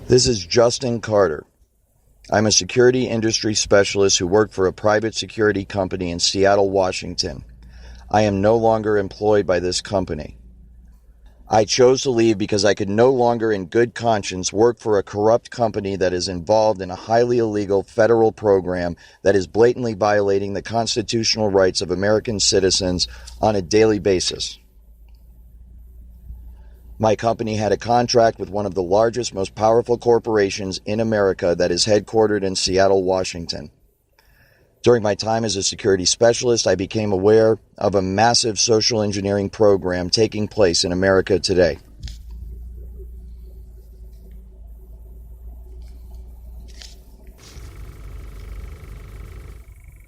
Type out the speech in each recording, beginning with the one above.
This is Justin Carter. I'm a security industry specialist who worked for a private security company in Seattle, Washington. I am no longer employed by this company. I chose to leave because I could no longer in good conscience work for a corrupt company that is involved in a highly illegal federal program that is blatantly violating the constitutional rights of American citizens on a daily basis. My company had a contract with one of the largest, most powerful corporations in America that is headquartered in Seattle, Washington. During my time as a security specialist, I became aware of a massive social engineering program taking place in America today.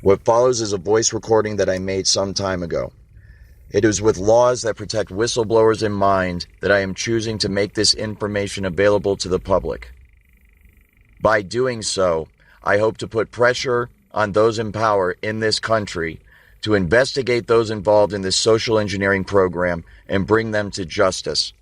What follows is a voice recording that I made some time ago. It is with laws that protect whistleblowers in mind that I am choosing to make this information available to the public. By doing so, I hope to put pressure on those in power in this country to investigate those involved in this social engineering program and bring them to justice.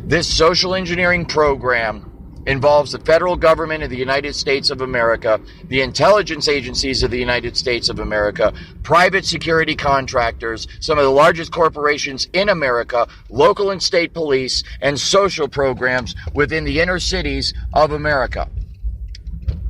This social engineering program involves the federal government of the United States of America, the intelligence agencies of the United States of America, private security contractors, some of the largest corporations in America, local and state police, and social programs within the inner cities of America.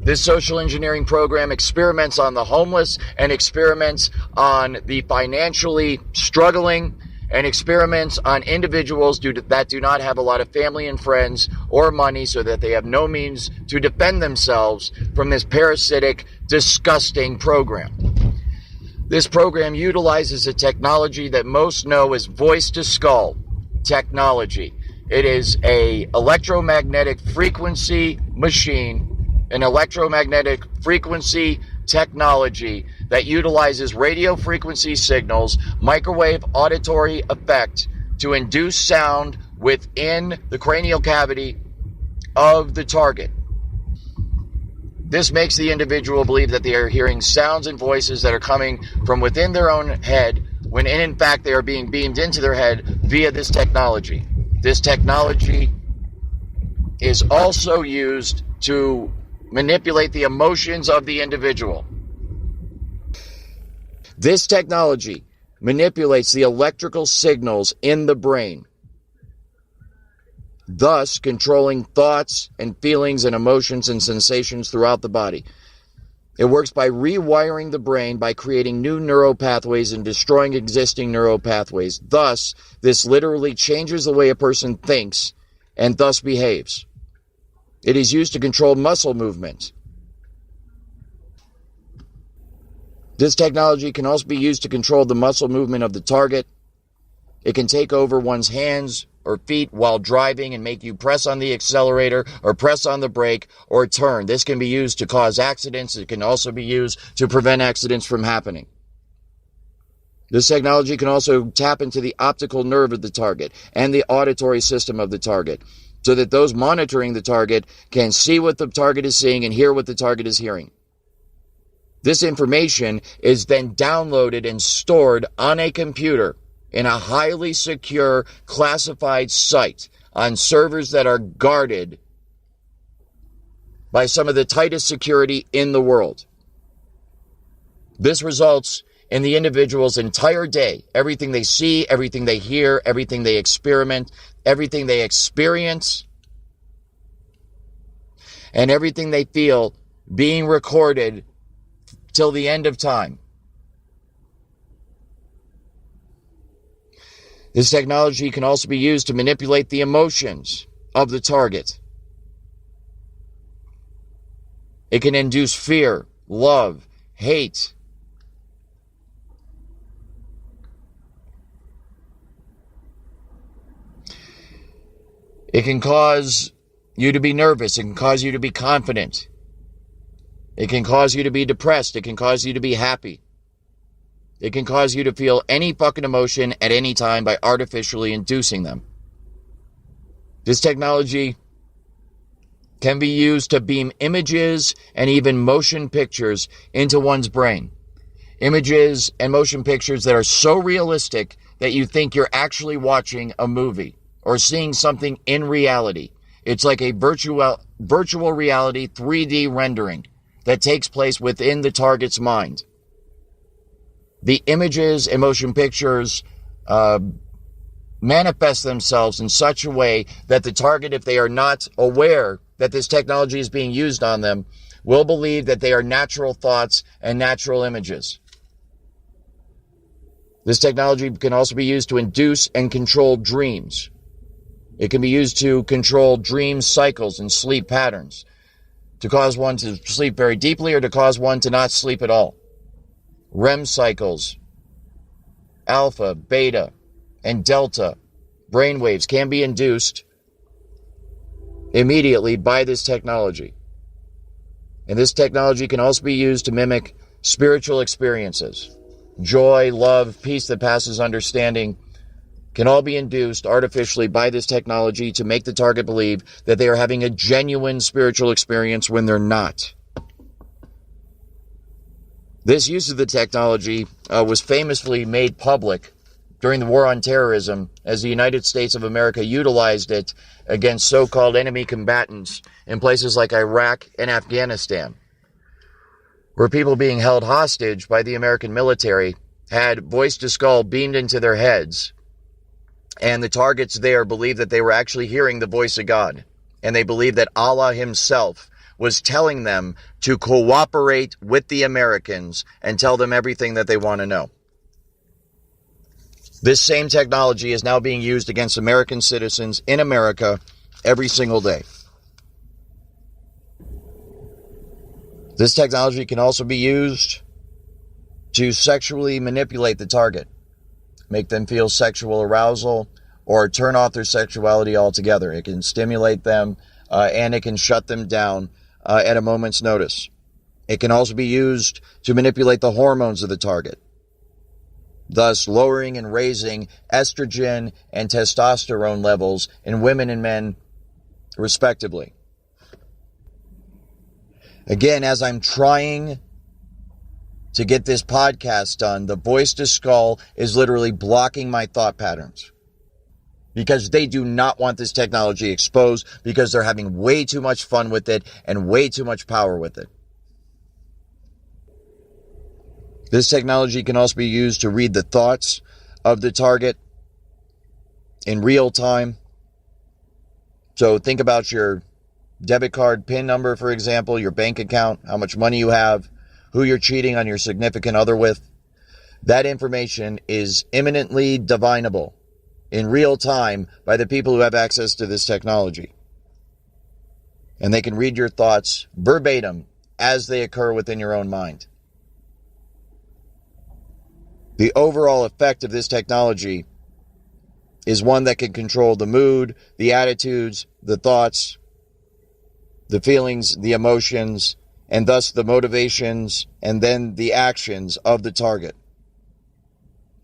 This social engineering program experiments on the homeless and experiments on the financially struggling and experiments on individuals that do not have a lot of family and friends or money, so that they have no means to defend themselves from this parasitic, disgusting program. This program utilizes a technology that most know as voice-to-skull technology. It is an electromagnetic frequency machine, an electromagnetic frequency technology that utilizes radio frequency signals, microwave auditory effect to induce sound within the cranial cavity of the target. This makes the individual believe that they are hearing sounds and voices that are coming from within their own head, when in fact they are being beamed into their head via this technology. This technology is also used to manipulate the emotions of the individual. This technology manipulates the electrical signals in the brain, thus controlling thoughts and feelings and emotions and sensations throughout the body. It works by rewiring the brain by creating new neural pathways and destroying existing neural pathways. Thus, this literally changes the way a person thinks and thus behaves. It is used to control muscle movement. This technology can also be used to control the muscle movement of the target. It can take over one's hands or feet while driving and make you press on the accelerator or press on the brake or turn. This can be used to cause accidents. It can also be used to prevent accidents from happening. This technology can also tap into the optical nerve of the target and the auditory system of the target, so that those monitoring the target can see what the target is seeing and hear what the target is hearing. This information is then downloaded and stored on a computer in a highly secure, classified site on servers that are guarded by some of the tightest security in the world. This results in the individual's entire day, everything they see, everything they hear, everything they experiment, everything they experience, and everything they feel being recorded till the end of time. This technology can also be used to manipulate the emotions of the target. It can induce fear, love, hate. It can cause you to be nervous. It can cause you to be confident. It can cause you to be depressed. It can cause you to be happy. It can cause you to feel any fucking emotion at any time by artificially inducing them. This technology can be used to beam images and even motion pictures into one's brain. Images and motion pictures that are so realistic that you think you're actually watching a movie or seeing something in reality. It's like a virtual reality 3D rendering that takes place within the target's mind. The images and motion pictures manifest themselves in such a way that the target, if they are not aware that this technology is being used on them, will believe that they are natural thoughts and natural images. This technology can also be used to induce and control dreams. It can be used to control dream cycles and sleep patterns, to cause one to sleep very deeply or to cause one to not sleep at all. REM cycles, alpha, beta, and delta brainwaves can be induced immediately by this technology. And this technology can also be used to mimic spiritual experiences. Joy, love, peace that passes understanding can all be induced artificially by this technology to make the target believe that they are having a genuine spiritual experience when they're not. This use of the technology was famously made public during the War on Terrorism, as the United States of America utilized it against so-called enemy combatants in places like Iraq and Afghanistan, where people being held hostage by the American military had voice-to-skull beamed into their heads, and the targets there believed that they were actually hearing the voice of God, and they believed that Allah himself was telling them to cooperate with the Americans and tell them everything that they want to know. This same technology is now being used against American citizens in America every single day. This technology can also be used to sexually manipulate the target, make them feel sexual arousal, or turn off their sexuality altogether. It can stimulate them, and it can shut them down at a moment's notice. It can also be used to manipulate the hormones of the target, thus lowering and raising estrogen and testosterone levels in women and men, respectively. Again, as I'm trying to get this podcast done, the voice to skull is literally blocking my thought patterns, because they do not want this technology exposed, because they're having way too much fun with it and way too much power with it. This technology can also be used to read the thoughts of the target in real time. So think about your debit card PIN number, for example, your bank account, how much money you have, who you're cheating on your significant other with. That information is imminently divinable in real time by the people who have access to this technology. And they can read your thoughts verbatim as they occur within your own mind. The overall effect of this technology is one that can control the mood, the attitudes, the thoughts, the feelings, the emotions, and thus the motivations, and then the actions of the target.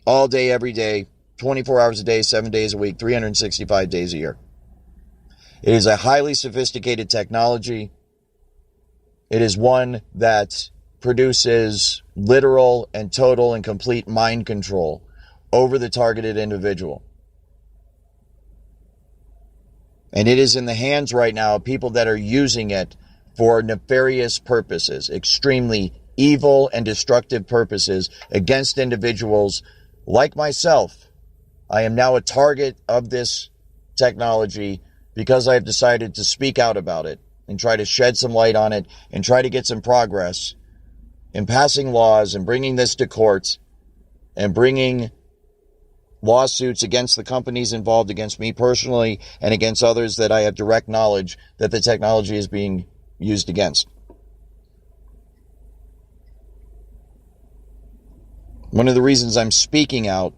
All day, every day, 24 hours a day, 7 days a week, 365 days a year. It is a highly sophisticated technology. It is one that produces literal and total and complete mind control over the targeted individual. And it is in the hands right now of people that are using it for nefarious purposes, extremely evil and destructive purposes against individuals like myself. I am now a target of this technology because I've decided to speak out about it and try to shed some light on it and try to get some progress in passing laws and bringing this to court and bringing lawsuits against the companies involved, against me personally, and against others that I have direct knowledge that the technology is being used against. One of the reasons I'm speaking out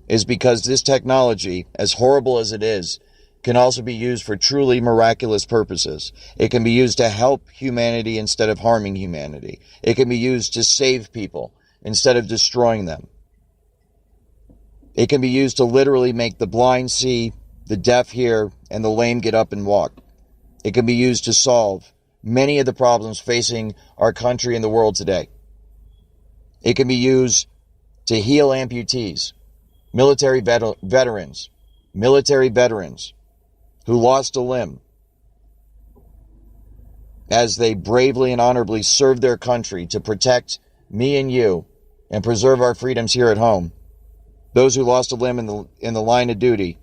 is because this technology, as horrible as it is, can also be used for truly miraculous purposes. It can be used to help humanity instead of harming humanity. It can be used to save people instead of destroying them. It can be used to literally make the blind see, the deaf hear, and the lame get up and walk. It can be used to solve many of the problems facing our country and the world today. It can be used to heal amputees. military veterans who lost a limb as they bravely and honorably served their country to protect me and you and preserve our freedoms here at home. Those who lost a limb in the line of duty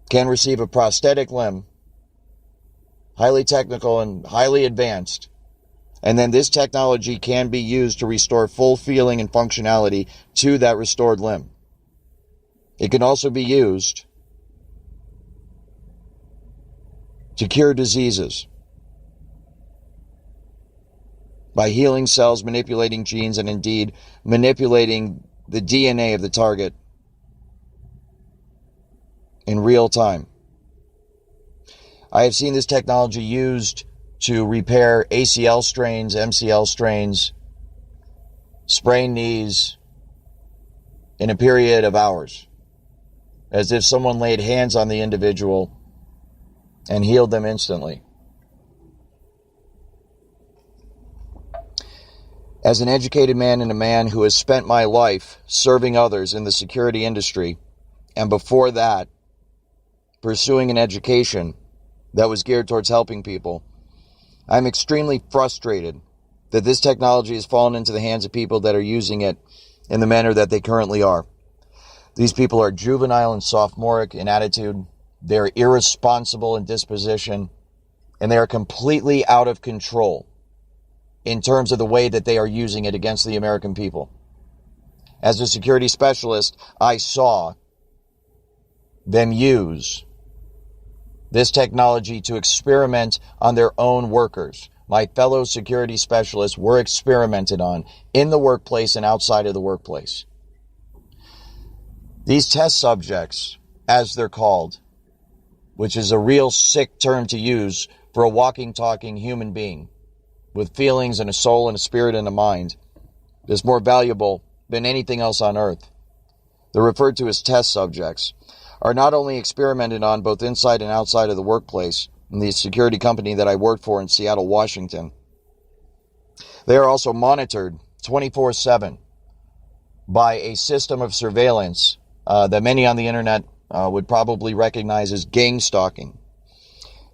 can receive a prosthetic limb, highly technical and highly advanced. And then this technology can be used to restore full feeling and functionality to that restored limb. It can also be used to cure diseases by healing cells, manipulating genes, and indeed manipulating the DNA of the target in real time. I have seen this technology used to repair ACL strains, MCL strains, sprained knees in a period of hours, as if someone laid hands on the individual and healed them instantly. As an educated man and a man who has spent my life serving others in the security industry, and before that, pursuing an education that was geared towards helping people, I'm extremely frustrated that this technology has fallen into the hands of people that are using it in the manner that they currently are. These people are juvenile and sophomoric in attitude. They're irresponsible in disposition, and they are completely out of control in terms of the way that they are using it against the American people. As a security specialist, I saw them use this technology to experiment on their own workers. My fellow security specialists were experimented on in the workplace and outside of the workplace. These test subjects, as they're called, which is a real sick term to use for a walking, talking human being with feelings and a soul and a spirit and a mind, is more valuable than anything else on earth. They're referred to as test subjects, are not only experimented on both inside and outside of the workplace in the security company that I worked for in Seattle, Washington. They are also monitored 24/7 by a system of surveillance that many on the internet would probably recognize as gang stalking.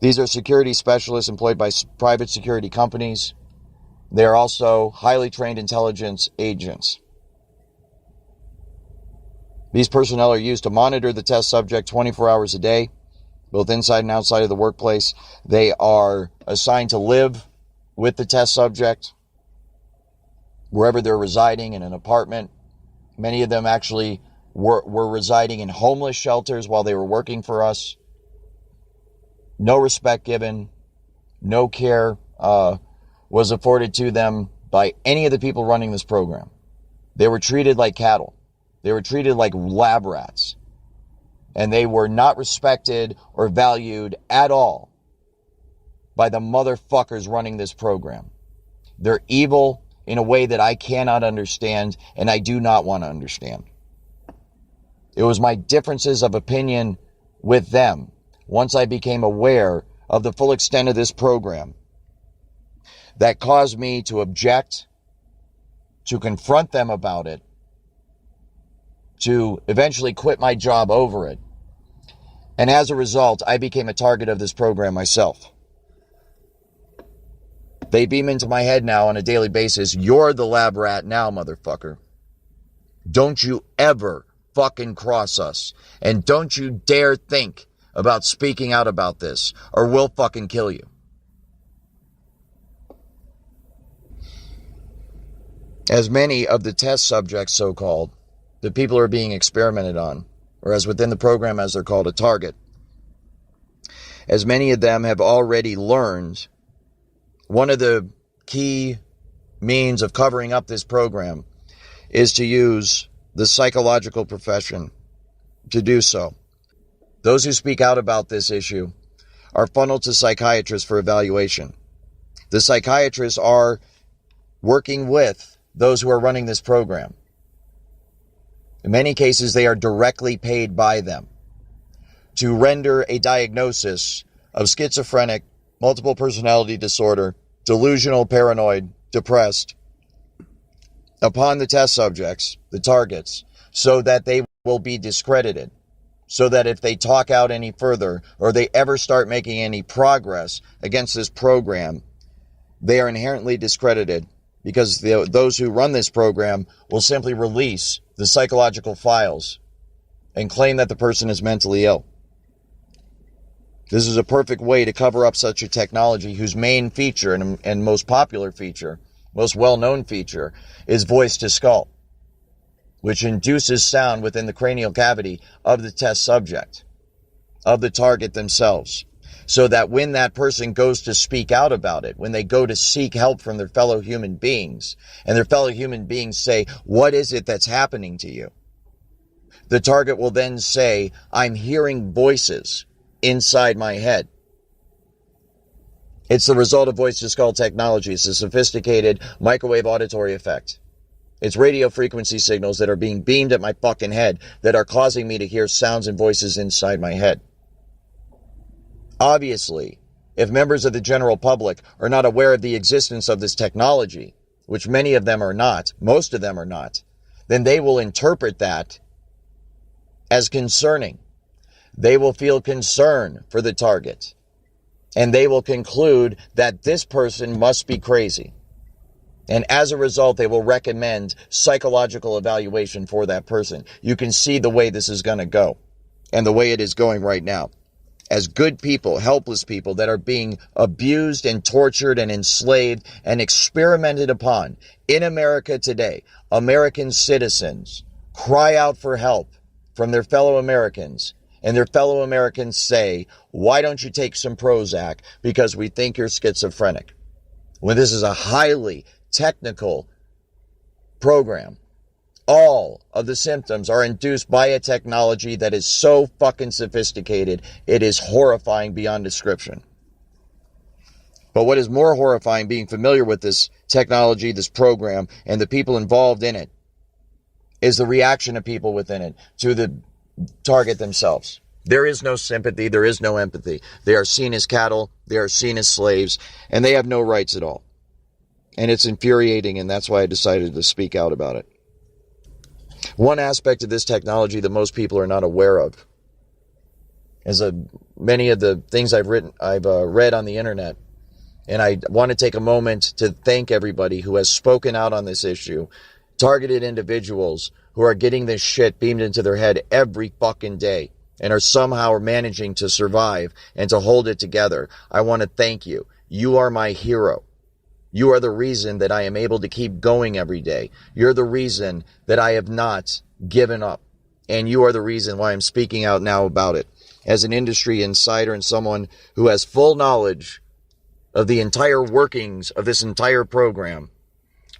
These are security specialists employed by private security companies. They are also highly trained intelligence agents. These personnel are used to monitor the test subject 24 hours a day, both inside and outside of the workplace. They are assigned to live with the test subject wherever they're residing, in an apartment. Many of them actually were residing in homeless shelters while they were working for us. No respect given, no care was afforded to them by any of the people running this program. They were treated like cattle. They were treated like lab rats. And they were not respected or valued at all by the motherfuckers running this program. They're evil in a way that I cannot understand, and I do not want to understand. It was my differences of opinion with them, once I became aware of the full extent of this program, that caused me to object, to confront them about it, to eventually quit my job over it. And as a result, I became a target of this program myself. They beam into my head now on a daily basis, "You're the lab rat now, motherfucker. Don't you ever fucking cross us. And don't you dare think about speaking out about this, or we'll fucking kill you." As many of the test subjects, so-called, the people who are being experimented on, or as within the program as they're called, a target, as many of them have already learned, one of the key means of covering up this program is to use the psychological profession to do so. Those who speak out about this issue are funneled to psychiatrists for evaluation. The psychiatrists are working with those who are running this program. In many cases, they are directly paid by them to render a diagnosis of schizophrenic, multiple personality disorder, delusional, paranoid, depressed, upon the test subjects, the targets, so that they will be discredited, so that if they talk out any further or they ever start making any progress against this program, they are inherently discredited, because those who run this program will simply release the psychological files and claim that the person is mentally ill. This is a perfect way to cover up such a technology whose main feature and most popular feature, most well-known feature, is voice to skull, which induces sound within the cranial cavity of the test subject, of the target themselves, so that when that person goes to speak out about it, when they go to seek help from their fellow human beings, and their fellow human beings say, "What is it that's happening to you?" the target will then say, "I'm hearing voices inside my head." It's the result of voice to skull technology. It's a sophisticated microwave auditory effect. It's radio frequency signals that are being beamed at my fucking head that are causing me to hear sounds and voices inside my head. Obviously, if members of the general public are not aware of the existence of this technology, which many of them are not, most of them are not, then they will interpret that as concerning. They will feel concern for the target, and they will conclude that this person must be crazy. And as a result, they will recommend psychological evaluation for that person. You can see the way this is going to go, and the way it is going right now. As good people, helpless people that are being abused and tortured and enslaved and experimented upon in America today, American citizens cry out for help from their fellow Americans, and their fellow Americans say, "Why don't you take some Prozac? Because we think you're schizophrenic." When this is a highly technical program, all of the symptoms are induced by a technology that is so fucking sophisticated, it is horrifying beyond description. But what is more horrifying, being familiar with this technology, this program, and the people involved in it, is the reaction of people within it to the target themselves. There is no sympathy. There is no empathy. They are seen as cattle. They are seen as slaves, and they have no rights at all. And it's infuriating, and that's why I decided to speak out about it. One aspect of this technology that most people are not aware of is many of the things I've read on the internet, and I want to take a moment to thank everybody who has spoken out on this issue, targeted individuals who are getting this shit beamed into their head every fucking day and are somehow managing to survive and to hold it together. I want to thank you. You are my hero. You are the reason that I am able to keep going every day. You're the reason that I have not given up. And you are the reason why I'm speaking out now about it. As an industry insider and someone who has full knowledge of the entire workings of this entire program,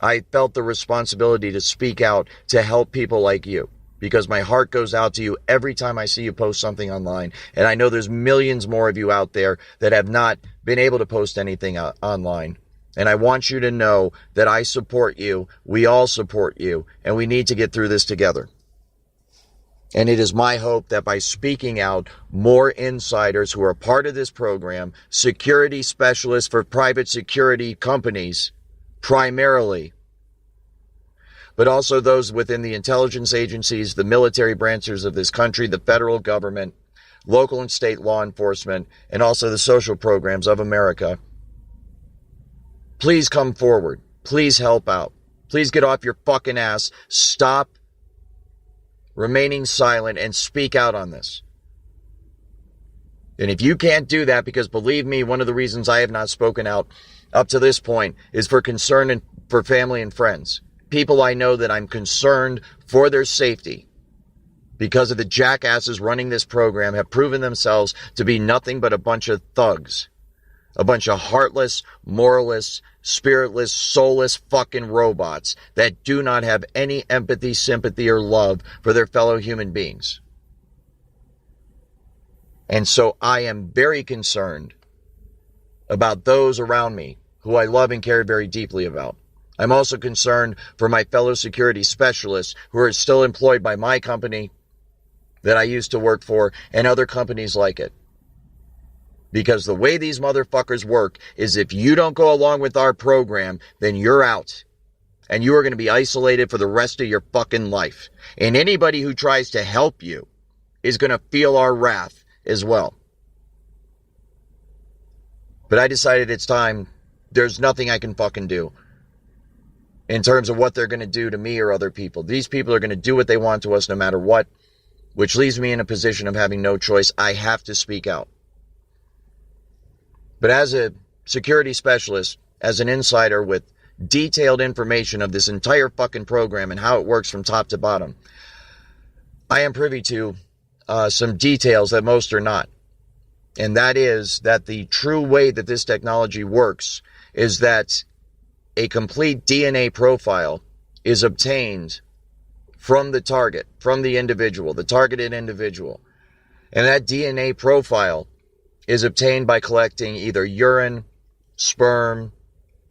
I felt the responsibility to speak out to help people like you. Because my heart goes out to you every time I see you post something online. And I know there's millions more of you out there that have not been able to post anything online. And I want you to know that I support you. We all support you. And we need to get through this together. And it is my hope that by speaking out, more insiders who are part of this program, security specialists for private security companies, primarily, but also those within the intelligence agencies, the military branches of this country, the federal government, local and state law enforcement, and also the social programs of America, please come forward. Please help out. Please get off your fucking ass. Stop remaining silent and speak out on this. And if you can't do that, because believe me, one of the reasons I have not spoken out up to this point is for concern and for family and friends. People I know that I'm concerned for their safety because of the jackasses running this program have proven themselves to be nothing but a bunch of thugs. A bunch of heartless, moralists, spiritless, soulless fucking robots that do not have any empathy, sympathy, or love for their fellow human beings. And so I am very concerned about those around me who I love and care very deeply about. I'm also concerned for my fellow security specialists who are still employed by my company that I used to work for and other companies like it. Because the way these motherfuckers work is if you don't go along with our program, then you're out. and you are going to be isolated for the rest of your fucking life. And anybody who tries to help you is going to feel our wrath as well. But I decided it's time. There's nothing I can fucking do in terms of what they're going to do to me or other people. These people are going to do what they want to us no matter what, which leaves me in a position of having no choice. I have to speak out. But as a security specialist, as an insider with detailed information of this entire fucking program and how it works from top to bottom, I am privy to some details that most are not. And that is that the true way that this technology works is that a complete DNA profile is obtained from the target, from the individual, the targeted individual. And that DNA profile is obtained by collecting either urine, sperm,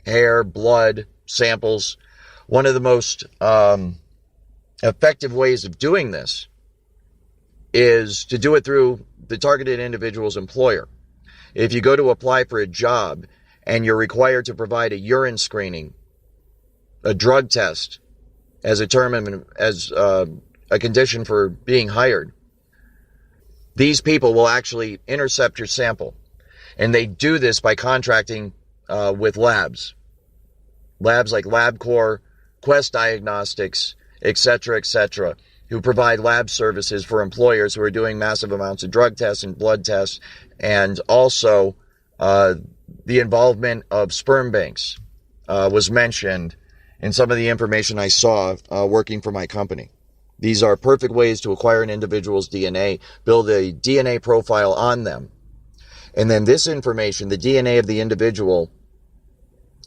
hair, blood samples. One of the most effective ways of doing this is to do it through the targeted individual's employer. If you go to apply for a job and you're required to provide a urine screening, a drug test as a condition for being hired, these people will actually intercept your sample. And they do this by contracting with labs like LabCorp, Quest Diagnostics, etc., who provide lab services for employers who are doing massive amounts of drug tests and blood tests, and also the involvement of sperm banks was mentioned in some of the information I saw working for my company. These are perfect ways to acquire an individual's DNA, build a DNA profile on them, and then this information, the DNA of the individual,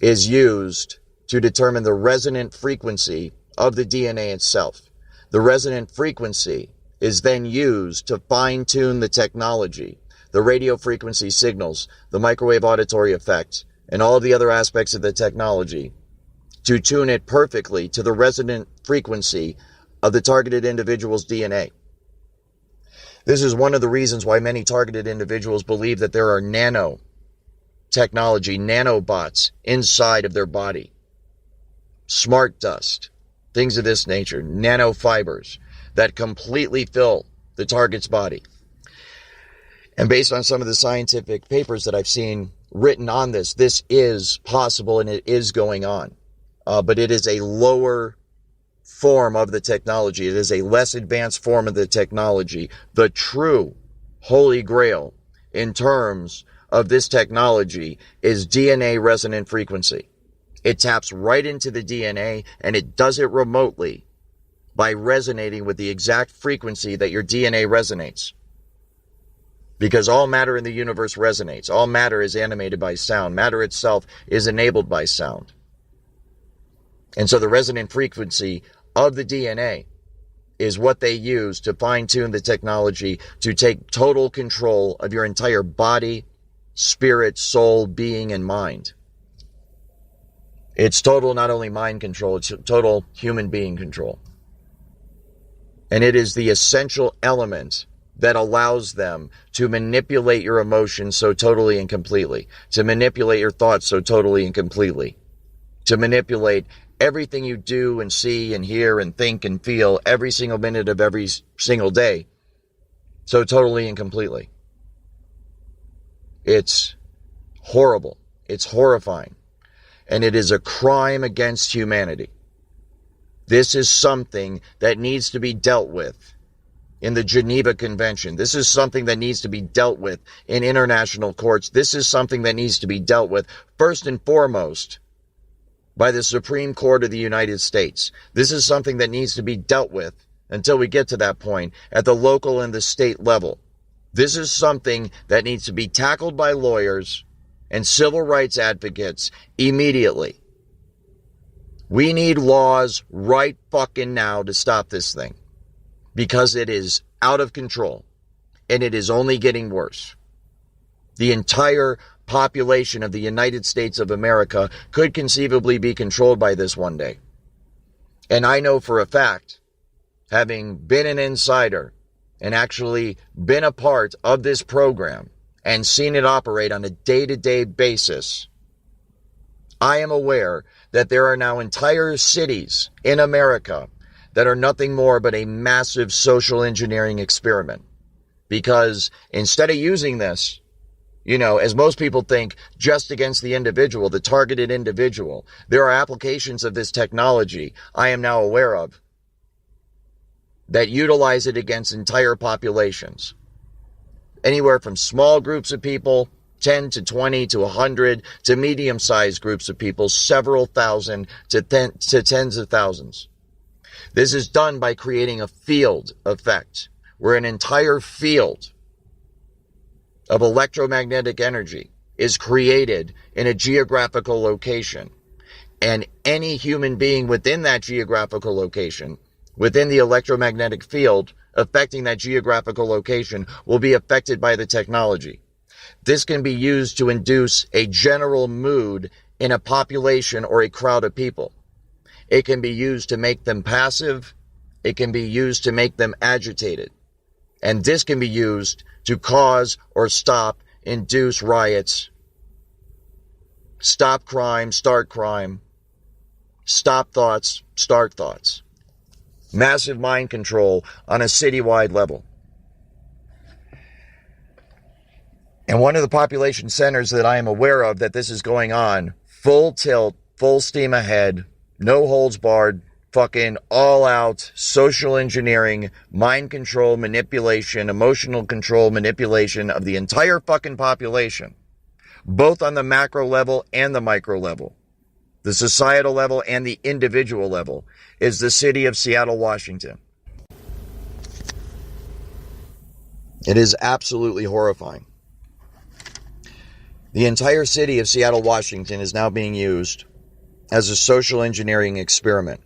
is used to determine the resonant frequency of the DNA itself. The resonant frequency is then used to fine-tune the technology, the radio frequency signals, the microwave auditory effect, and all of the other aspects of the technology to tune it perfectly to the resonant frequency of the targeted individual's DNA. This is one of the reasons why many targeted individuals believe that there are nanotechnology, nanobots inside of their body. Smart dust, things of this nature, nanofibers that completely fill the target's body. And based on some of the scientific papers that I've seen written on this, this is possible and it is going on. But it is a lower form of the technology. It is a less advanced form of the technology. The true holy grail in terms of this technology is DNA resonant frequency. It taps right into the DNA and it does it remotely by resonating with the exact frequency that your DNA resonates. Because all matter in the universe resonates. All matter is animated by sound. Matter itself is enabled by sound. And so the resonant frequency of the DNA is what they use to fine-tune the technology to take total control of your entire body, spirit, soul, being, and mind. It's total not only mind control, it's total human being control. And it is the essential element that allows them to manipulate your emotions so totally and completely, to manipulate your thoughts so totally and completely, to manipulate everything you do and see and hear and think and feel every single minute of every single day so totally and completely. It's horrible. It's horrifying. And it is a crime against humanity. This is something that needs to be dealt with in the Geneva Convention. This is something that needs to be dealt with in international courts. This is something that needs to be dealt with first and foremost by the Supreme Court of the United States. This is something that needs to be dealt with until we get to that point at the local and the state level. This is something that needs to be tackled by lawyers and civil rights advocates immediately. We need laws right fucking now to stop this thing because it is out of control and it is only getting worse. The entire population of the United States of America could conceivably be controlled by this one day. And I know for a fact, having been an insider and actually been a part of this program and seen it operate on a day-to-day basis, I am aware that there are now entire cities in America that are nothing more but a massive social engineering experiment. Because instead of using this, as most people think, just against the individual, the targeted individual, there are applications of this technology I am now aware of that utilize it against entire populations. Anywhere from small groups of people, 10 to 20 to 100, to medium-sized groups of people, several thousand to tens of thousands. This is done by creating a field effect, where an entire field of electromagnetic energy is created in a geographical location. And any human being within that geographical location, within the electromagnetic field affecting that geographical location, will be affected by the technology. This can be used to induce a general mood in a population or a crowd of people. It can be used to make them passive. It can be used to make them agitated. And this can be used to cause or induce riots, stop crime, start crime, stop thoughts, start thoughts. Massive mind control on a citywide level. And one of the population centers that I am aware of that this is going on, full tilt, full steam ahead, no holds barred, fucking all out social engineering, mind control, manipulation, emotional control, manipulation of the entire fucking population, both on the macro level and the micro level, the societal level and the individual level, is the city of Seattle, Washington. It is absolutely horrifying. The entire city of Seattle, Washington is now being used as a social engineering experiment.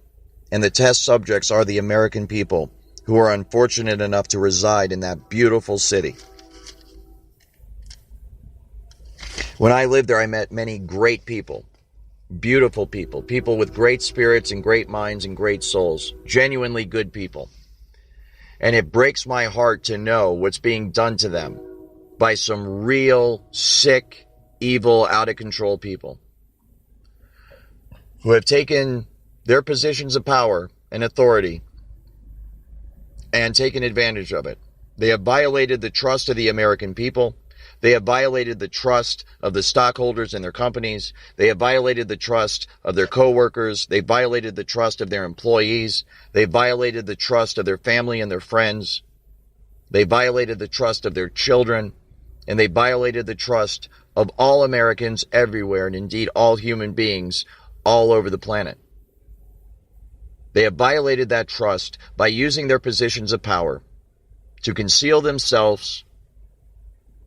And the test subjects are the American people who are unfortunate enough to reside in that beautiful city. When I lived there, I met many great people, beautiful people, people with great spirits and great minds and great souls, genuinely good people. And it breaks my heart to know what's being done to them by some real, sick, evil, out of control people who have taken their positions of power and authority and taken advantage of it. They have violated the trust of the American people. They have violated the trust of the stockholders in their companies. They have violated the trust of their coworkers. They violated the trust of their employees. They violated the trust of their family and their friends. They violated the trust of their children. And they violated the trust of all Americans everywhere, and indeed all human beings all over the planet. They have violated that trust by using their positions of power to conceal themselves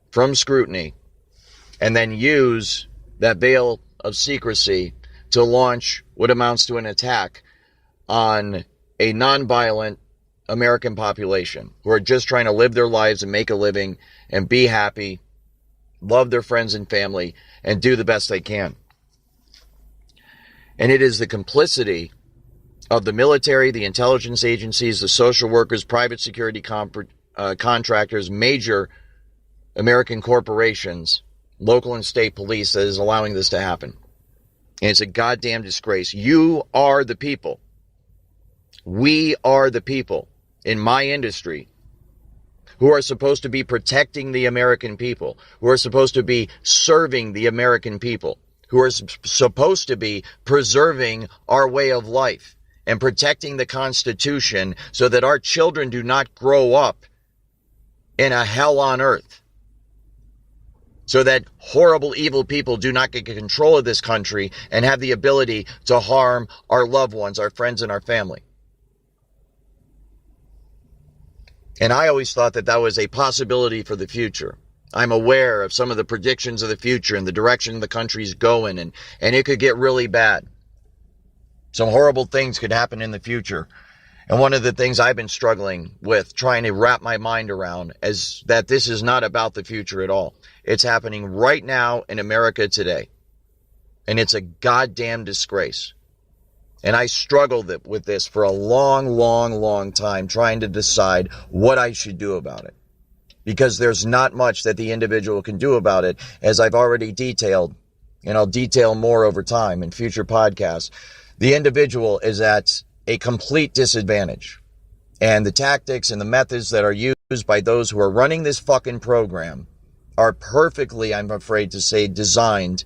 from scrutiny and then use that veil of secrecy to launch what amounts to an attack on a nonviolent American population who are just trying to live their lives and make a living and be happy, love their friends and family, and do the best they can. And it is the complicity of the military, the intelligence agencies, the social workers, private security contractors, major American corporations, local and state police that is allowing this to happen. And it's a goddamn disgrace. You are the people. We are the people in my industry who are supposed to be protecting the American people, who are supposed to be serving the American people, who are supposed to be preserving our way of life and protecting the Constitution so that our children do not grow up in a hell on earth, so that horrible, evil people do not get control of this country and have the ability to harm our loved ones, our friends, and our family. And I always thought that that was a possibility for the future. I'm aware of some of the predictions of the future and the direction the country's going, and it could get really bad. Some horrible things could happen in the future. And one of the things I've been struggling with, trying to wrap my mind around, is that this is not about the future at all. It's happening right now in America today. And it's a goddamn disgrace. And I struggled with this for a long time, trying to decide what I should do about it. Because there's not much that the individual can do about it, as I've already detailed and I'll detail more over time in future podcasts, the individual is at a complete disadvantage. And the tactics and the methods that are used by those who are running this fucking program are perfectly, I'm afraid to say, designed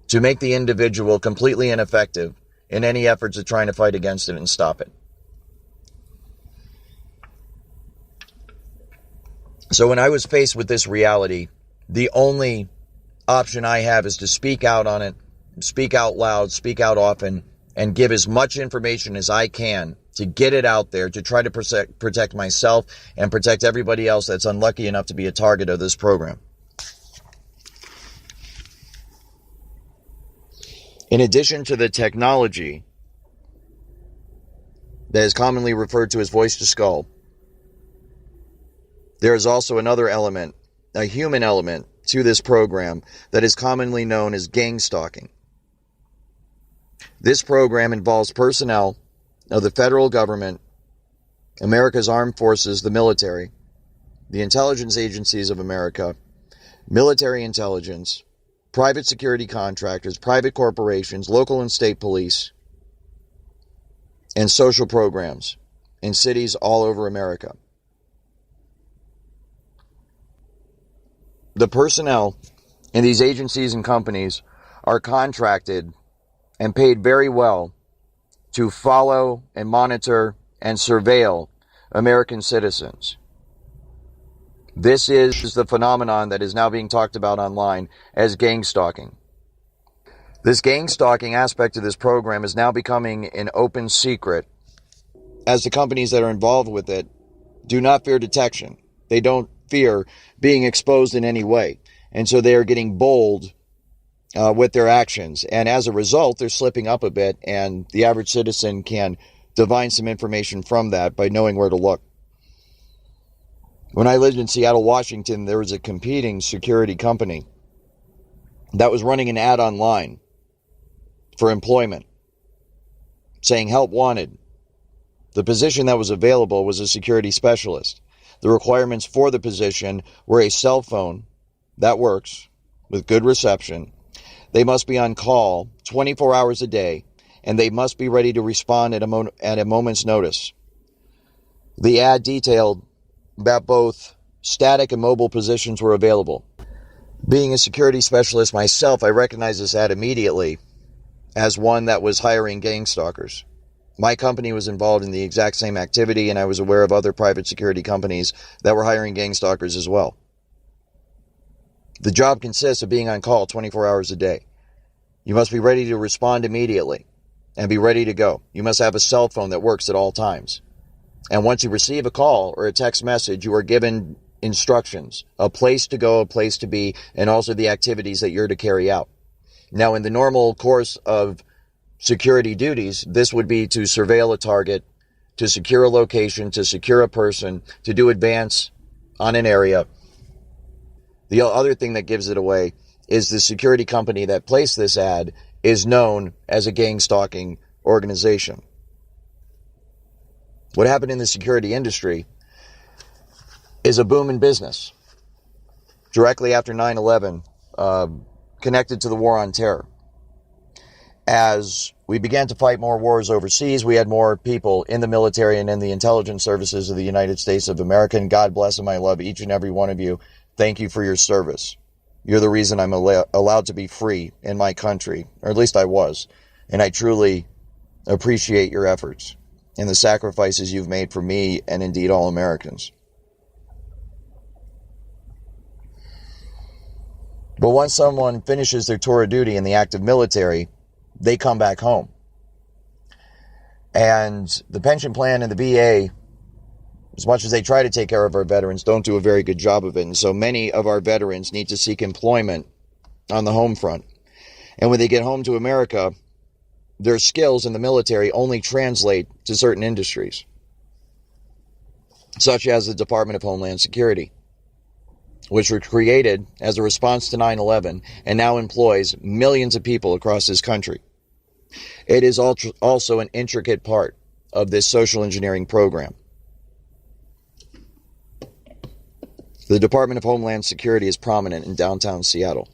to make the individual completely ineffective in any efforts of trying to fight against it and stop it. So when I was faced with this reality, the only option I have is to speak out on it, speak out loud, speak out often, and give as much information as I can to get it out there, to try to protect myself and protect everybody else that's unlucky enough to be a target of this program. In addition to the technology that is commonly referred to as voice to skull, there is also another element, a human element, to this program that is commonly known as gang stalking. This program involves personnel of the federal government, America's armed forces, the military, the intelligence agencies of America, military intelligence, private security contractors, private corporations, local and state police, and social programs in cities all over America. The personnel in these agencies and companies are contracted and paid very well to follow and monitor and surveil American citizens. This is the phenomenon that is now being talked about online as gang stalking. This gang stalking aspect of this program is now becoming an open secret, as the companies that are involved with it do not fear detection. They don't fear being exposed in any way. And so they are getting bold with their actions. And as a result, they're slipping up a bit, and the average citizen can divine some information from that by knowing where to look. When I lived in Seattle, Washington, there was a competing security company that was running an ad online for employment saying help wanted. The position that was available was a security specialist. The requirements for the position were a cell phone that works with good reception. They must be on call 24 hours a day, and they must be ready to respond at a moment's notice. The ad detailed that both static and mobile positions were available. Being a security specialist myself, I recognized this ad immediately as one that was hiring gang stalkers. My company was involved in the exact same activity, and I was aware of other private security companies that were hiring gang stalkers as well. The job consists of being on call 24 hours a day. You must be ready to respond immediately and be ready to go. You must have a cell phone that works at all times. And once you receive a call or a text message, you are given instructions, a place to go, a place to be, and also the activities that you're to carry out. Now, in the normal course of security duties, this would be to surveil a target, to secure a location, to secure a person, to do advance on an area. The other thing that gives it away is the security company that placed this ad is known as a gang stalking organization. What happened in the security industry is a boom in business directly after 9/11, connected to the war on terror. As we began to fight more wars overseas, we had more people in the military and in the intelligence services of the United States of America, and God bless them. I love each and every one of you. Thank you for your service. You're the reason I'm allowed to be free in my country, or at least I was, and I truly appreciate your efforts and the sacrifices you've made for me and indeed all Americans. But once someone finishes their tour of duty in the active military, they come back home. And the pension plan and the VA, as much as they try to take care of our veterans, don't do a very good job of it. And so many of our veterans need to seek employment on the home front. And when they get home to America, their skills in the military only translate to certain industries, such as the Department of Homeland Security, which were created as a response to 9/11 and now employs millions of people across this country. It is also an intricate part of this social engineering program. The Department of Homeland Security is prominent in downtown Seattle.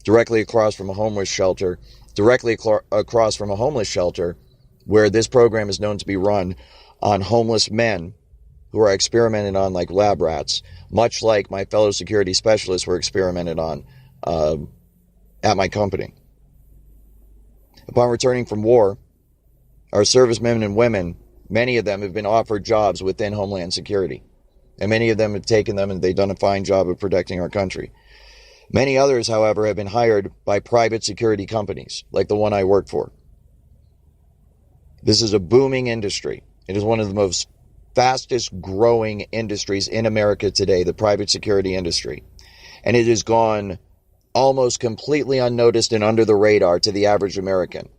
directly across from a homeless shelter, where this program is known to be run on homeless men who are experimented on like lab rats, much like my fellow security specialists were experimented on at my company. Upon returning from war, our servicemen and women, many of them have been offered jobs within Homeland Security. And many of them have taken them and they've done a fine job of protecting our country. Many others, however, have been hired by private security companies, like the one I work for. This is a booming industry. It is one of the most fastest growing industries in America today, the private security industry. And it has gone almost completely unnoticed and under the radar to the average American.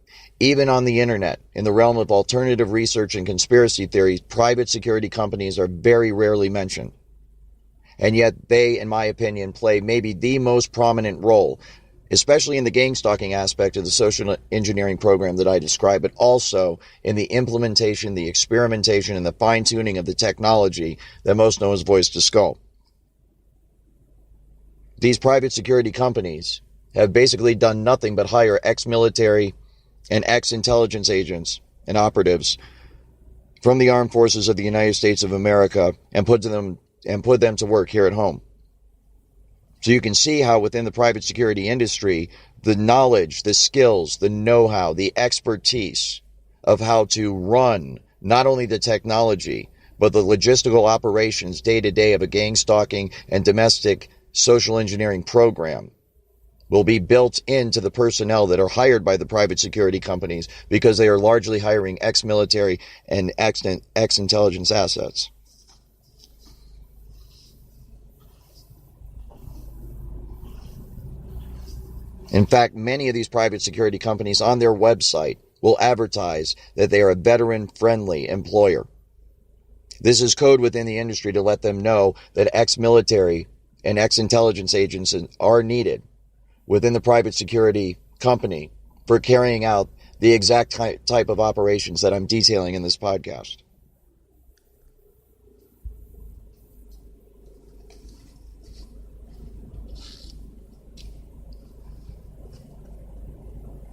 Even on the internet, in the realm of alternative research and conspiracy theories, private security companies are very rarely mentioned. And yet they, in my opinion, play maybe the most prominent role, especially in the gang stalking aspect of the social engineering program that I described, but also in the implementation, the experimentation, and the fine-tuning of the technology that most know as voice to skull. These private security companies have basically done nothing but hire ex-military and ex-intelligence agents and operatives from the armed forces of the United States of America and put them to work here at home. So you can see how within the private security industry, the knowledge, the skills, the know-how, the expertise of how to run not only the technology, but the logistical operations day-to-day of a gang stalking and domestic social engineering program will be built into the personnel that are hired by the private security companies because they are largely hiring ex-military and ex-intelligence assets. In fact, many of these private security companies on their website will advertise that they are a veteran-friendly employer. This is code within the industry to let them know that ex-military and ex-intelligence agents are needed within the private security company for carrying out the exact type of operations that I'm detailing in this podcast.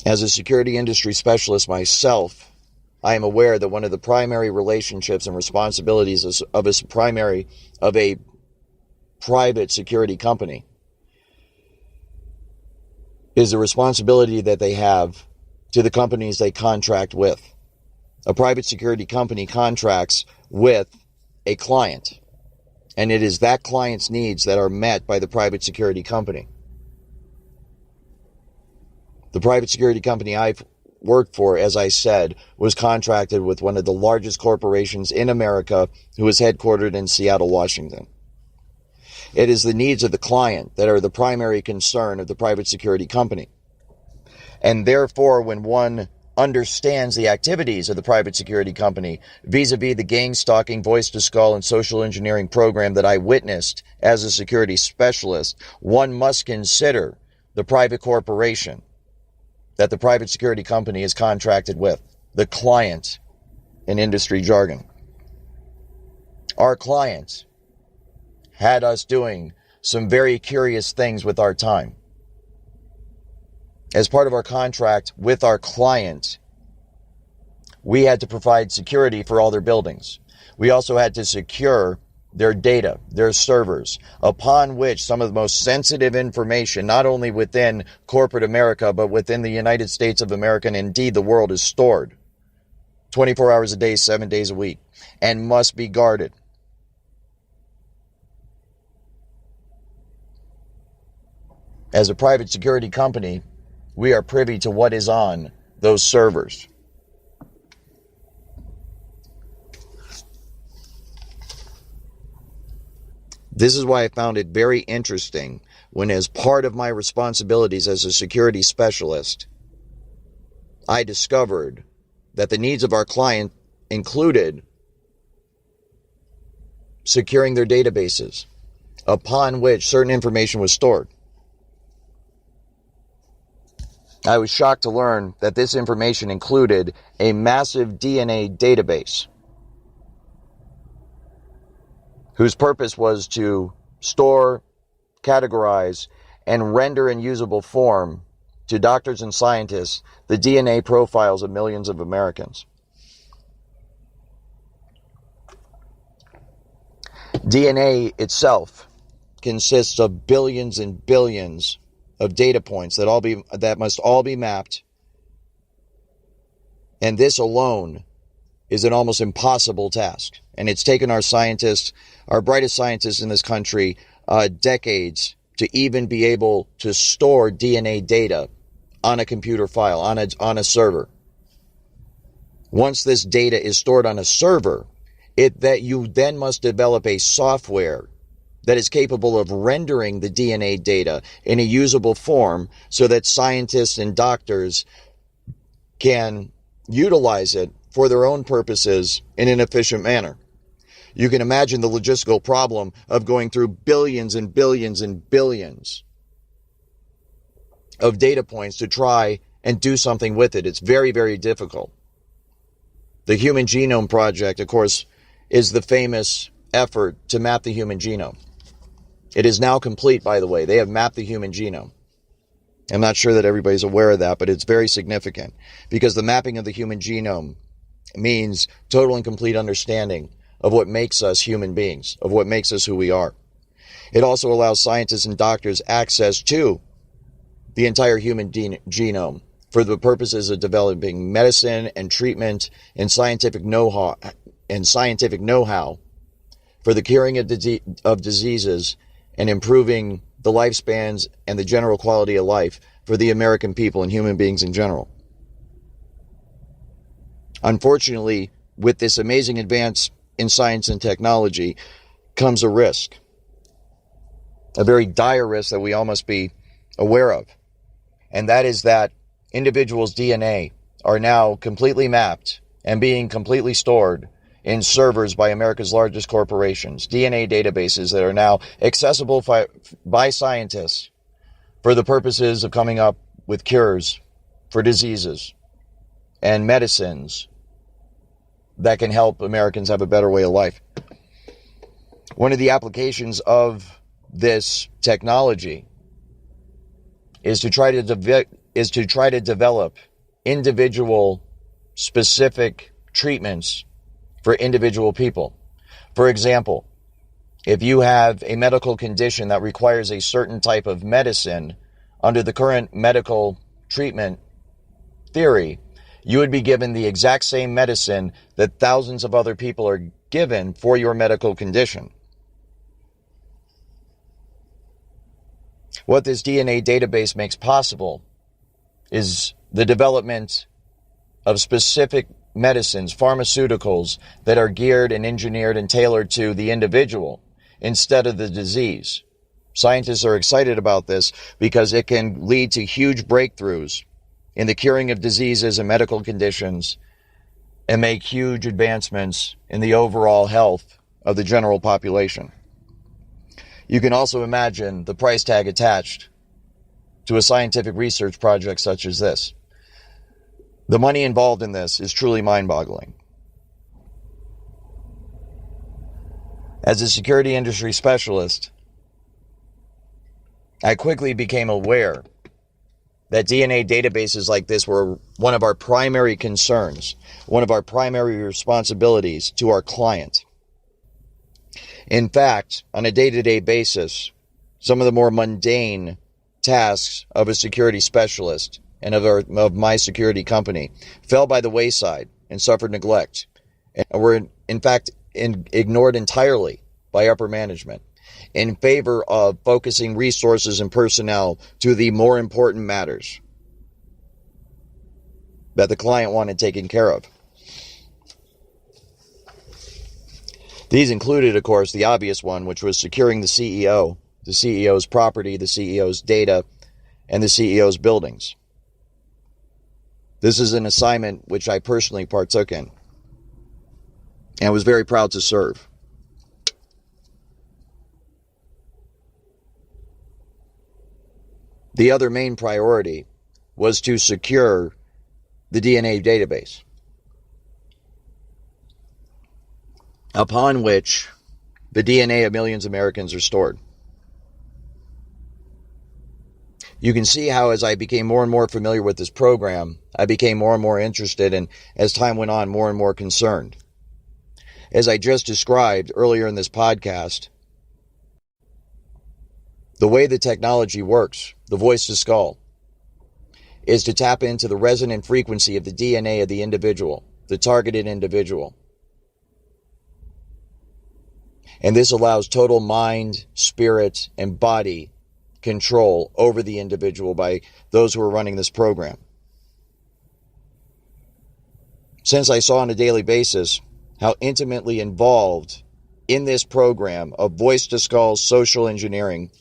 As a security industry specialist myself, I am aware that one of the primary relationships and responsibilities of a private security company is the responsibility that they have to the companies they contract with. A private security company contracts with a client, and it is that client's needs that are met by the private security company. The private security company I've worked for, as I said, was contracted with one of the largest corporations in America who is headquartered in Seattle, Washington. It is the needs of the client that are the primary concern of the private security company. And therefore, when one understands the activities of the private security company vis-a-vis the gang stalking, voice to skull, and social engineering program that I witnessed as a security specialist, one must consider the private corporation that the private security company is contracted with, the client in industry jargon. Our client had us doing some very curious things with our time. As part of our contract with our client, we had to provide security for all their buildings. We also had to secure their data, their servers, upon which some of the most sensitive information, not only within corporate America, but within the United States of America, and indeed the world, is stored 24 hours a day, 7 days a week, and must be guarded. As a private security company, we are privy to what is on those servers. This is why I found it very interesting when, as part of my responsibilities as a security specialist, I discovered that the needs of our client included securing their databases, upon which certain information was stored. I was shocked to learn that this information included a massive DNA database whose purpose was to store, categorize, and render in usable form to doctors and scientists the DNA profiles of millions of Americans. DNA itself consists of billions and billions of data points that must all be mapped, and this alone is an almost impossible task. And it's taken our scientists, our brightest scientists in this country, decades to even be able to store DNA data on a computer file, on a server. Once this data is stored on a server, that you then must develop a software that is capable of rendering the DNA data in a usable form so that scientists and doctors can utilize it for their own purposes in an efficient manner. You can imagine the logistical problem of going through billions and billions and billions of data points to try and do something with it. It's very, very difficult. The Human Genome Project, of course, is the famous effort to map the human genome. It is now complete, by the way. They have mapped the human genome. I'm not sure that everybody's aware of that, but it's very significant because the mapping of the human genome means total and complete understanding of what makes us human beings, of what makes us who we are. It also allows scientists and doctors access to the entire human genome for the purposes of developing medicine and treatment and scientific know-how for the curing of diseases and improving the lifespans and the general quality of life for the American people and human beings in general. Unfortunately, with this amazing advance in science and technology comes a risk, a very dire risk that we all must be aware of. And that is that individuals' DNA are now completely mapped and being completely stored in servers by America's largest corporations, DNA databases that are now accessible by scientists for the purposes of coming up with cures for diseases and medicines that can help Americans have a better way of life. One of the applications of this technology is to try to develop individual specific treatments for individual people. For example, if you have a medical condition that requires a certain type of medicine under the current medical treatment theory, you would be given the exact same medicine that thousands of other people are given for your medical condition. What this DNA database makes possible is the development of specific medicines, pharmaceuticals that are geared and engineered and tailored to the individual instead of the disease. Scientists are excited about this because it can lead to huge breakthroughs in the curing of diseases and medical conditions and make huge advancements in the overall health of the general population. You can also imagine the price tag attached to a scientific research project such as this. The money involved in this is truly mind-boggling. As a security industry specialist, I quickly became aware that DNA databases like this were one of our primary concerns, one of our primary responsibilities to our client. In fact, on a day-to-day basis, some of the more mundane tasks of a security specialist and of my security company fell by the wayside and suffered neglect, and were in fact ignored entirely by upper management in favor of focusing resources and personnel to the more important matters that the client wanted taken care of. These included, of course, the obvious one, which was securing the CEO's property, the CEO's data, and the CEO's buildings. This is an assignment which I personally partook in and was very proud to serve. The other main priority was to secure the DNA database, upon which the DNA of millions of Americans are stored. You can see how as I became more and more familiar with this program, I became more and more interested, and as time went on, more and more concerned. As I just described earlier in this podcast, the way the technology works, the voice to skull, is to tap into the resonant frequency of the DNA of the individual, the targeted individual. And this allows total mind, spirit, and body control over the individual by those who are running this program. Since I saw on a daily basis how intimately involved in this program of voice to skull social engineering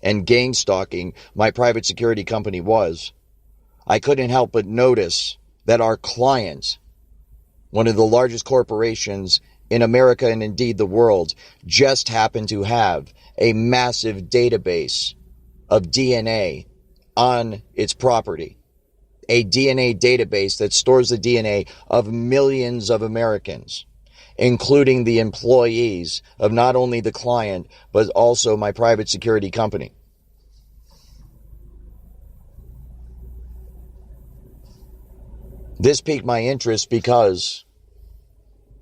and gang stalking my private security company was, I couldn't help but notice that our client, one of the largest corporations in America and indeed the world, just happened to have a massive database of DNA on its property. A DNA database that stores the DNA of millions of Americans, including the employees of not only the client, but also my private security company. This piqued my interest because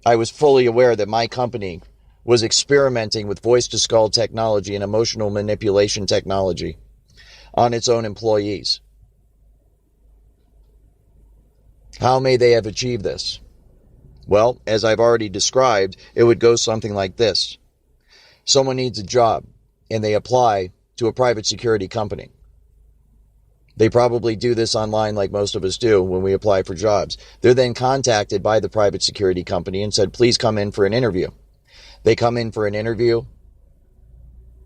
I was fully aware that my company was experimenting with voice-to-skull technology and emotional manipulation technology on its own employees. How may they have achieved this? Well, as I've already described, it would go something like this. Someone needs a job, and they apply to a private security company. They probably do this online like most of us do when we apply for jobs. They're then contacted by the private security company and said, please come in for an interview. They come in for an interview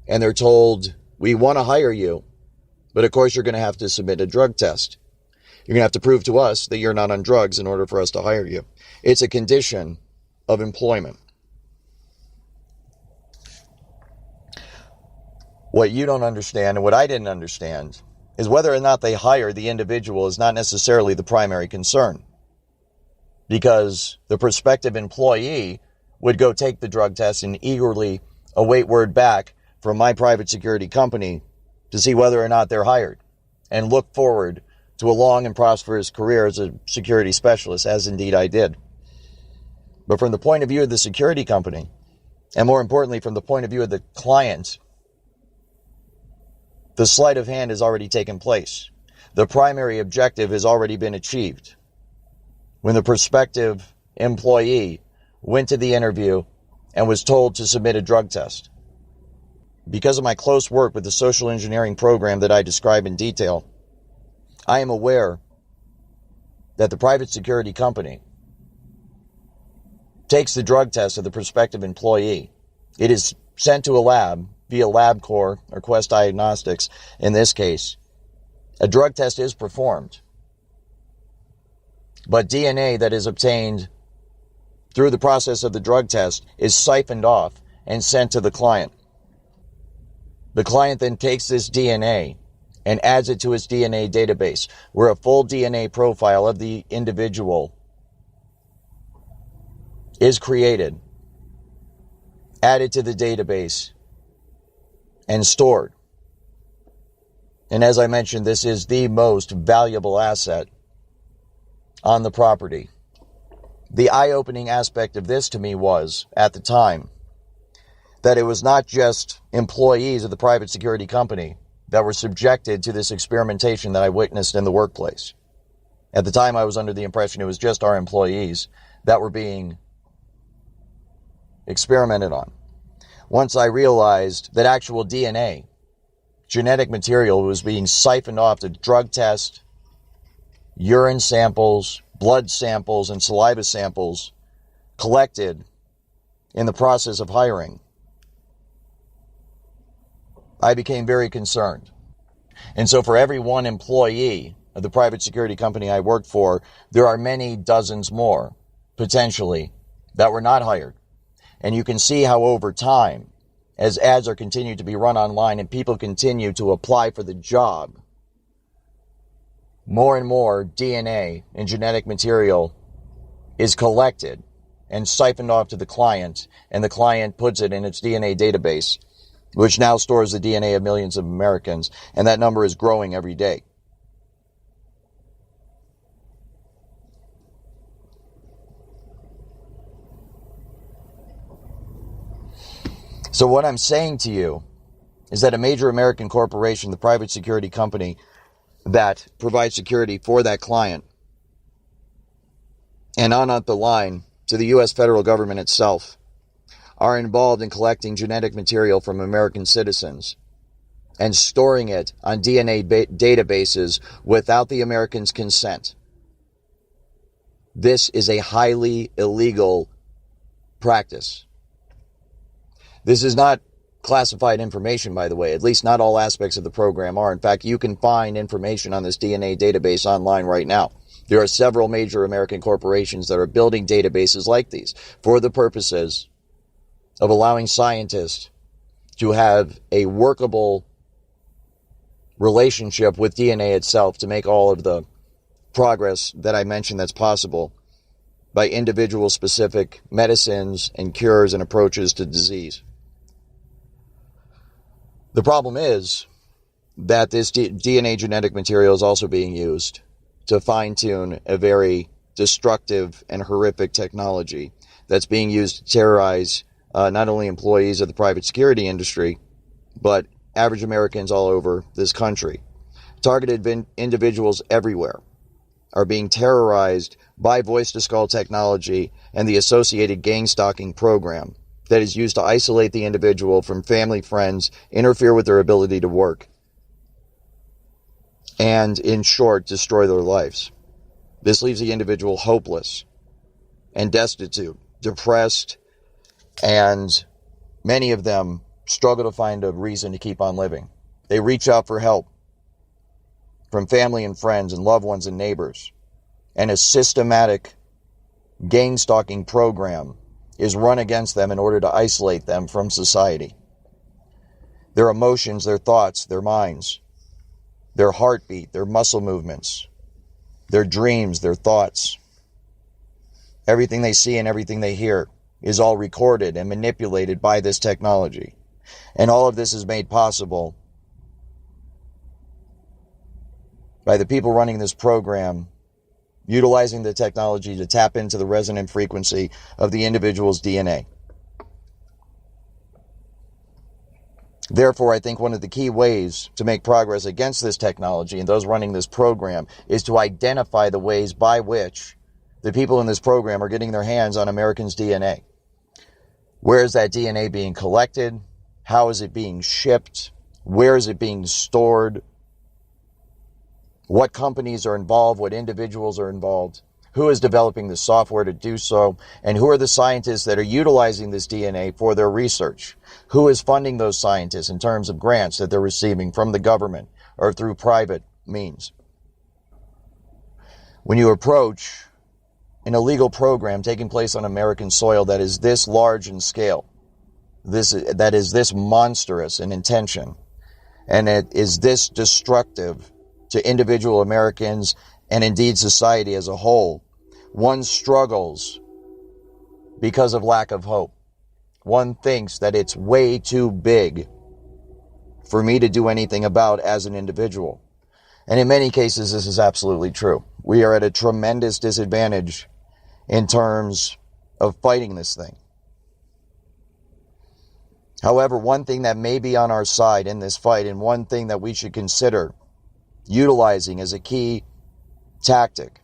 and they're told, we want to hire you, but of course you're going to have to submit a drug test. You're going to have to prove to us that you're not on drugs in order for us to hire you. It's a condition of employment. What you don't understand and what I didn't understand is whether or not they hire the individual is not necessarily the primary concern, because the prospective employee would go take the drug test and eagerly await word back from my private security company to see whether or not they're hired and look forward to a long and prosperous career as a security specialist, as indeed I did. But from the point of view of the security company, and more importantly from the point of view of the client, the sleight of hand has already taken place. The primary objective has already been achieved. When the prospective employee went to the interview and was told to submit a drug test. Because of my close work with the social engineering program that I describe in detail, I am aware that the private security company takes the drug test of the prospective employee. It is sent to a lab via LabCorp or Quest Diagnostics in this case. A drug test is performed, but DNA that is obtained through the process of the drug test is siphoned off and sent to the client. The client then takes this DNA and adds it to his DNA database, where a full DNA profile of the individual is created, added to the database, and stored. And as I mentioned, this is the most valuable asset on the property. The eye-opening aspect of this to me was, at the time, that it was not just employees of the private security company that were subjected to this experimentation that I witnessed in the workplace. At the time, I was under the impression it was just our employees that were being experimented on. Once I realized that actual DNA, genetic material, was being siphoned off to drug tests, urine samples, blood samples, and saliva samples collected in the process of hiring, I became very concerned. And so for every one employee of the private security company I worked for, there are many dozens more, potentially, that were not hired. And you can see how over time, as ads are continued to be run online and people continue to apply for the job, more and more DNA and genetic material is collected and siphoned off to the client, and the client puts it in its DNA database which now stores the DNA of millions of Americans, and that number is growing every day. So what I'm saying to you is that a major American corporation, the private security company that provides security for that client, and on up the line to the U.S. federal government itself, are involved in collecting genetic material from American citizens and storing it on DNA databases without the Americans' consent. This is a highly illegal practice. This is not classified information, by the way. At least not all aspects of the program are. In fact, you can find information on this DNA database online right now. There are several major American corporations that are building databases like these for the purposes of allowing scientists to have a workable relationship with DNA itself to make all of the progress that I mentioned that's possible by individual specific medicines and cures and approaches to disease. The problem is that this DNA genetic material is also being used to fine-tune a very destructive and horrific technology that's being used to terrorize not only employees of the private security industry, but average Americans all over this country. Targeted individuals everywhere are being terrorized by voice-to-skull technology and the associated gang stalking program that is used to isolate the individual from family, friends, interfere with their ability to work, and, in short, destroy their lives. This leaves the individual hopeless and destitute, depressed, and many of them struggle to find a reason to keep on living. They reach out for help from family and friends and loved ones and neighbors, and a systematic gang stalking program is run against them in order to isolate them from society. Their emotions, their thoughts, their minds, their heartbeat, their muscle movements, their dreams, their thoughts, everything they see and everything they hear is all recorded and manipulated by this technology. And all of this is made possible by the people running this program utilizing the technology to tap into the resonant frequency of the individual's DNA. Therefore, I think one of the key ways to make progress against this technology and those running this program is to identify the ways by which the people in this program are getting their hands on Americans' DNA. Where is that DNA being collected? How is it being shipped? Where is it being stored? What companies are involved? What individuals are involved? Who is developing the software to do so? And who are the scientists that are utilizing this DNA for their research? Who is funding those scientists in terms of grants that they're receiving from the government or through private means? When you approach an illegal program taking place on American soil that is this large in scale, that is this monstrous in intention, and it is this destructive to individual Americans and indeed society as a whole, one struggles because of lack of hope. One thinks that it's way too big for me to do anything about as an individual. And in many cases, this is absolutely true. We are at a tremendous disadvantage in terms of fighting this thing. However, one thing that may be on our side in this fight, and one thing that we should consider utilizing as a key tactic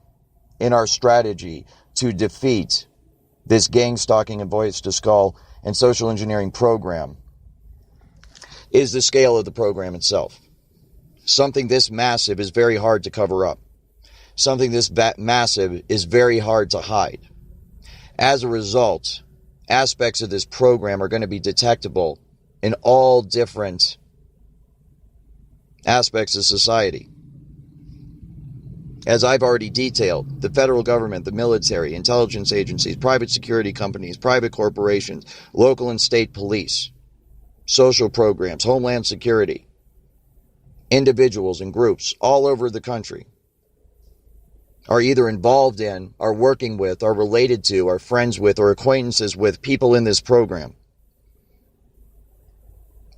in our strategy to defeat this gang stalking and voice to skull and social engineering program, is the scale of the program itself. Something this massive is very hard to cover up. Something this massive is very hard to hide. As a result, aspects of this program are going to be detectable in all different aspects of society. As I've already detailed, the federal government, the military, intelligence agencies, private security companies, private corporations, local and state police, social programs, homeland security, individuals and groups all over the country are either involved in, are working with, are related to, are friends with, or acquaintances with people in this program.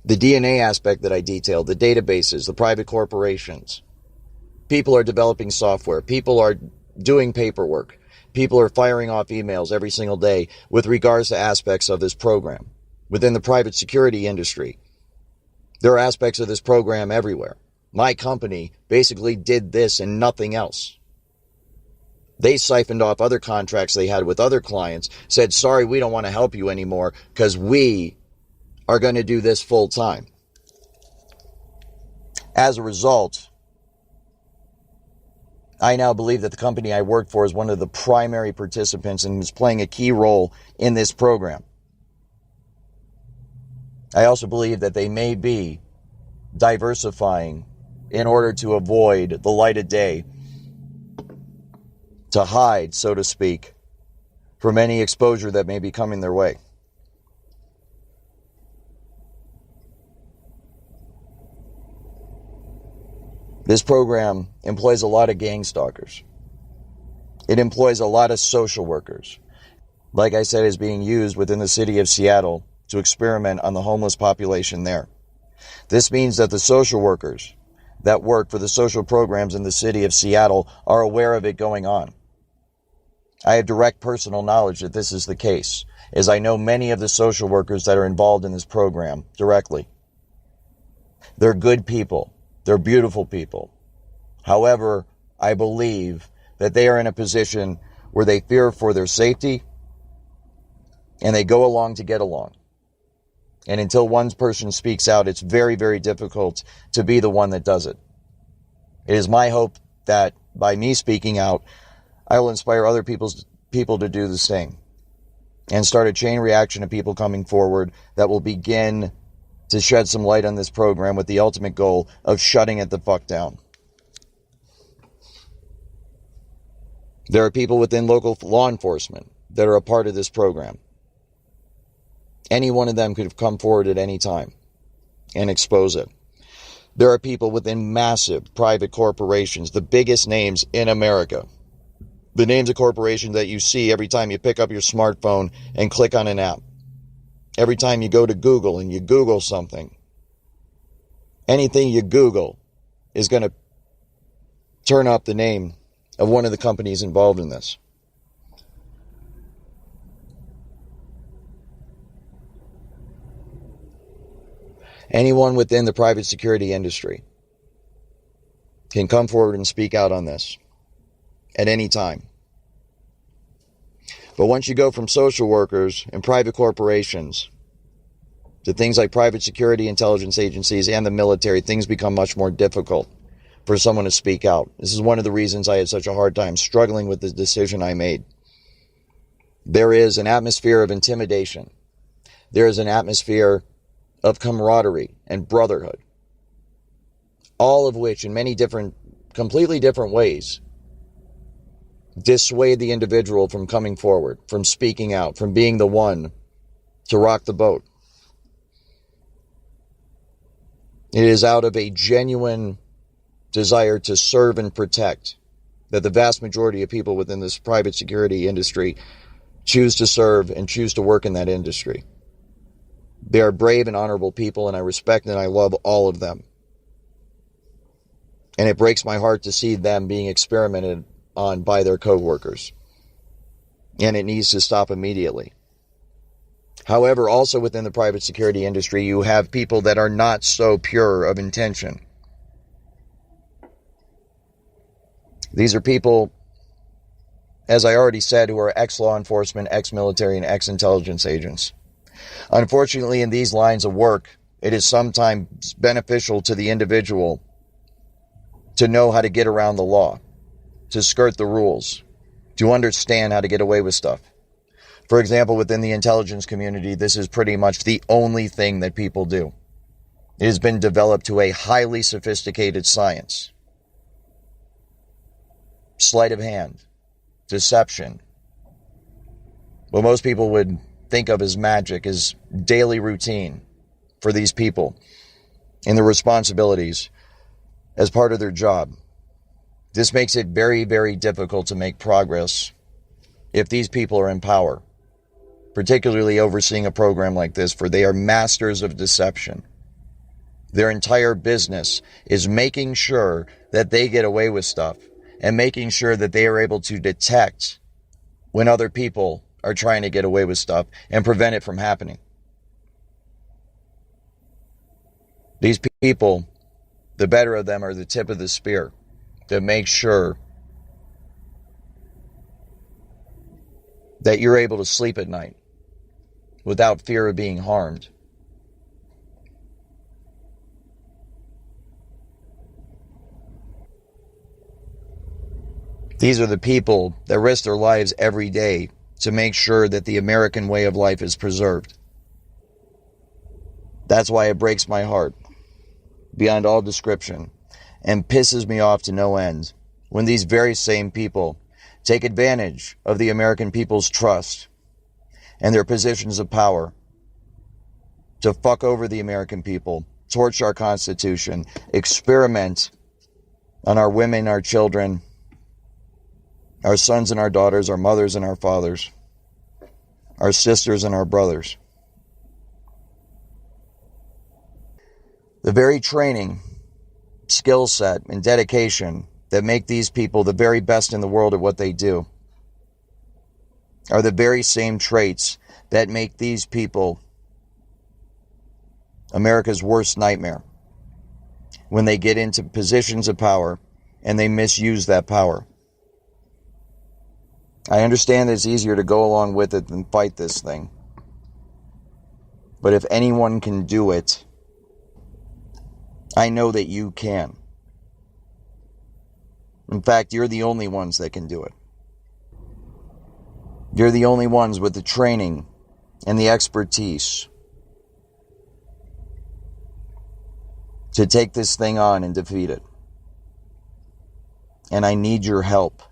The DNA aspect that I detailed, the databases, the private corporations. People are developing software. People are doing paperwork. People are firing off emails every single day with regards to aspects of this program. Within the private security industry, there are aspects of this program everywhere. My company basically did this and nothing else. They siphoned off other contracts they had with other clients, said, sorry, we don't want to help you anymore because we are going to do this full time. As a result, I now believe that the company I work for is one of the primary participants and is playing a key role in this program. I also believe that they may be diversifying in order to avoid the light of day, to hide, so to speak, from any exposure that may be coming their way. This program employs a lot of gang stalkers. It employs a lot of social workers. Like I said, is being used within the city of Seattle to experiment on the homeless population there. This means that the social workers that work for the social programs in the city of Seattle are aware of it going on. I have direct personal knowledge that this is the case, as I know many of the social workers that are involved in this program directly. They're good people. They're beautiful people. However, I believe that they are in a position where they fear for their safety and they go along to get along. And until one person speaks out, it's very, very difficult to be the one that does it. It is my hope that by me speaking out, I will inspire other people to do the same and start a chain reaction of people coming forward that will begin to shed some light on this program with the ultimate goal of shutting it the fuck down. There are people within local law enforcement that are a part of this program. Any one of them could have come forward at any time and expose it. There are people within massive private corporations, the biggest names in America. The names of corporations that you see every time you pick up your smartphone and click on an app. Every time you go to Google and you Google something. Anything you Google is going to turn up the name of one of the companies involved in this. Anyone within the private security industry can come forward and speak out on this at any time. But once you go from social workers and private corporations to things like private security intelligence agencies and the military, things become much more difficult for someone to speak out. This is one of the reasons I had such a hard time struggling with the decision I made. There is an atmosphere of intimidation. There is an atmosphere of camaraderie and brotherhood. All of which, in many different, completely different ways, dissuade the individual from coming forward, from speaking out, from being the one to rock the boat. It is out of a genuine desire to serve and protect that the vast majority of people within this private security industry choose to serve and choose to work in that industry. They are brave and honorable people, and I respect and I love all of them. And it breaks my heart to see them being experimented on by their co-workers. And it needs to stop immediately. However, also within the private security industry, you have people that are not so pure of intention. These are people, as I already said, who are ex-law enforcement, ex-military, and ex-intelligence agents. Unfortunately, in these lines of work, it is sometimes beneficial to the individual to know how to get around the law, to skirt the rules, to understand how to get away with stuff. For example, within the intelligence community, this is pretty much the only thing that people do. It has been developed to a highly sophisticated science. Sleight of hand, deception. What most people would think of as magic is daily routine for these people and their responsibilities as part of their job. This makes it very, very difficult to make progress if these people are in power, particularly overseeing a program like this, for they are masters of deception. Their entire business is making sure that they get away with stuff and making sure that they are able to detect when other people are trying to get away with stuff and prevent it from happening. These people, the better of them, are the tip of the spear that make sure that you're able to sleep at night without fear of being harmed. These are the people that risk their lives every day to make sure that the American way of life is preserved. That's why it breaks my heart beyond all description and pisses me off to no end when these very same people take advantage of the American people's trust and their positions of power to fuck over the American people, torch our Constitution, experiment on our women, our children, our sons and our daughters, our mothers and our fathers, our sisters and our brothers. The very training, skill set, and dedication that make these people the very best in the world at what they do are the very same traits that make these people America's worst nightmare when they get into positions of power and they misuse that power. I understand that it's easier to go along with it than fight this thing. But if anyone can do it, I know that you can. In fact, you're the only ones that can do it. You're the only ones with the training and the expertise to take this thing on and defeat it. And I need your help.